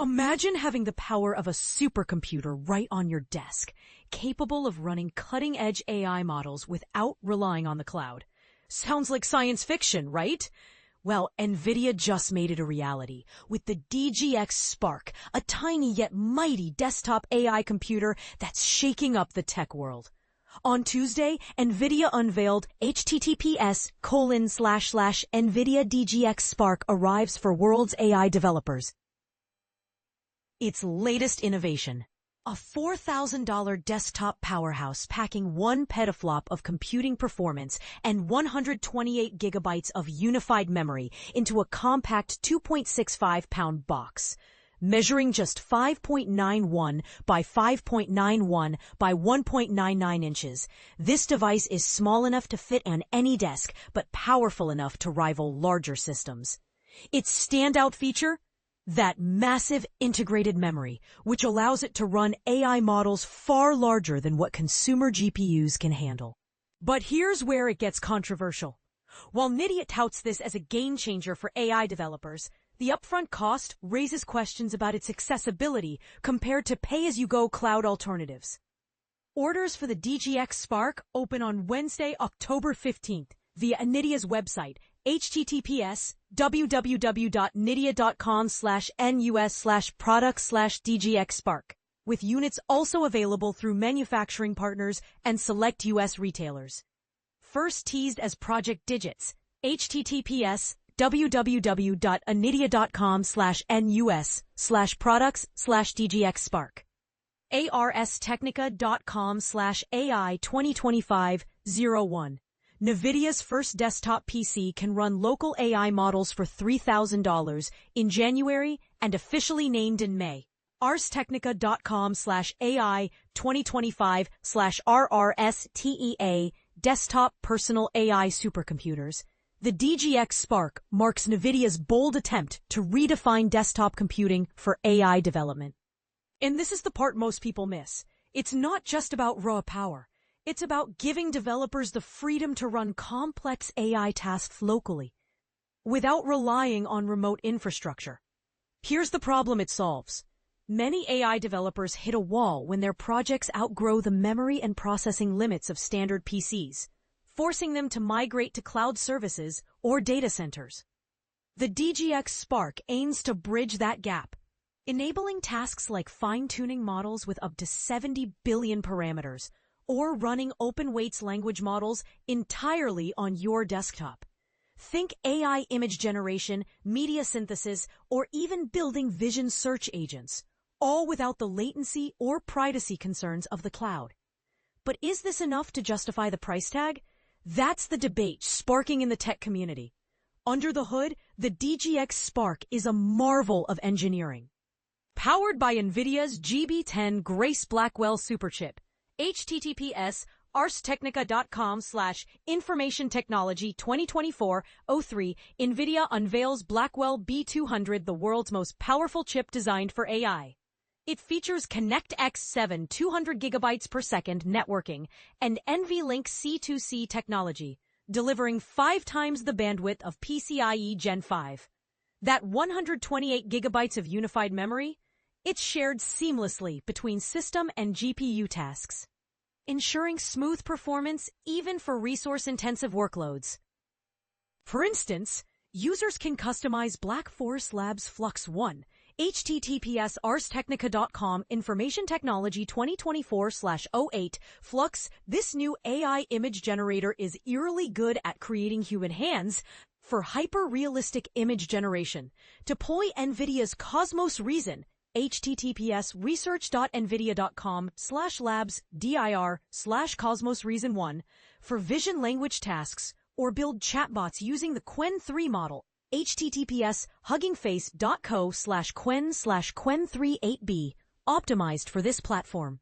Imagine having the power of a supercomputer right on your desk, capable of running cutting-edge AI models without relying on the cloud. Sounds like science fiction, right? Well, Nvidia just made it a reality with the DGX Spark, a tiny yet mighty desktop AI computer that's shaking up the tech world. On Tuesday, Nvidia unveiled https://Nvidia DGX Spark arrives for world's AI developers. Its latest innovation, a $4,000 desktop powerhouse packing 1 petaflop of computing performance and 128 gigabytes of unified memory into a compact 2.65-pound box. Measuring just 5.91 by 5.91 by 1.99 inches, this device is small enough to fit on any desk, but powerful enough to rival larger systems. Its standout feature? That massive integrated memory, which allows it to run AI models far larger than what consumer GPUs can handle. But here's where it gets controversial. While Nvidia touts this as a game changer for AI developers, the upfront cost raises questions about its accessibility compared to pay-as-you-go cloud alternatives. Orders for the DGX Spark open on Wednesday, October 15th via Nvidia's website, https://www.nvidia.com/nus/products/DGX with units also available through manufacturing partners and select U.S. retailers. First teased as Project Digits, https://www.nvidia.com/nus/products/DGX Spark. arstechnica.com/AI2025-01. Nvidia's first desktop PC can run local AI models for $3,000 in January and officially named in May. arstechnica.com/AI2025/RRSTEA Desktop Personal AI Supercomputers. The DGX Spark marks Nvidia's bold attempt to redefine desktop computing for AI development. And this is the part most people miss. It's not just about raw power. It's about giving developers the freedom to run complex AI tasks locally, without relying on remote infrastructure. Here's the problem it solves. Many AI developers hit a wall when their projects outgrow the memory and processing limits of standard PCs, forcing them to migrate to cloud services or data centers. The DGX Spark aims to bridge that gap, enabling tasks like fine-tuning models with up to 70 billion parameters, or running open weights language models entirely on your desktop. Think AI image generation, media synthesis, or even building vision search agents, all without the latency or privacy concerns of the cloud. But is this enough to justify the price tag? That's the debate sparking in the tech community. Under the hood, the DGX Spark is a marvel of engineering. Powered by Nvidia's GB10 Grace Blackwell Superchip, https://arstechnica.com/information technology 2024-03 Nvidia unveils Blackwell B200, the world's most powerful chip designed for AI. It features ConnectX-7 200 gigabytes per second networking and NVLink C2C technology, delivering 5 times the bandwidth of PCIe Gen 5. That 128 gigabytes of unified memory? It's shared seamlessly between system and GPU tasks, ensuring smooth performance even for resource-intensive workloads. For instance, users can customize Black Forest Labs Flux 1, https://arstechnica.com information technology 2024/08 Flux. This new AI image generator is eerily good at creating human hands for hyper-realistic image generation. Deploy Nvidia's Cosmos Reason, https://research.nvidia.com/labs-dir/Cosmos Reason 1 for vision language tasks, or build chatbots using the Qwen 3 model, https://huggingface.co/Qwen/Qwen3 8b, optimized for this platform.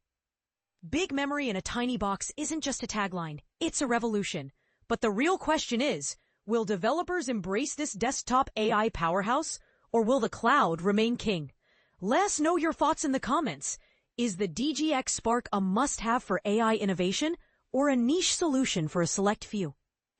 Big memory in a tiny box isn't just a tagline, it's a revolution. But the real question is, will developers embrace this desktop AI powerhouse, or will the cloud remain king? Let us know your thoughts in the comments. Is the DGX Spark a must-have for AI innovation, or a niche solution for a select few?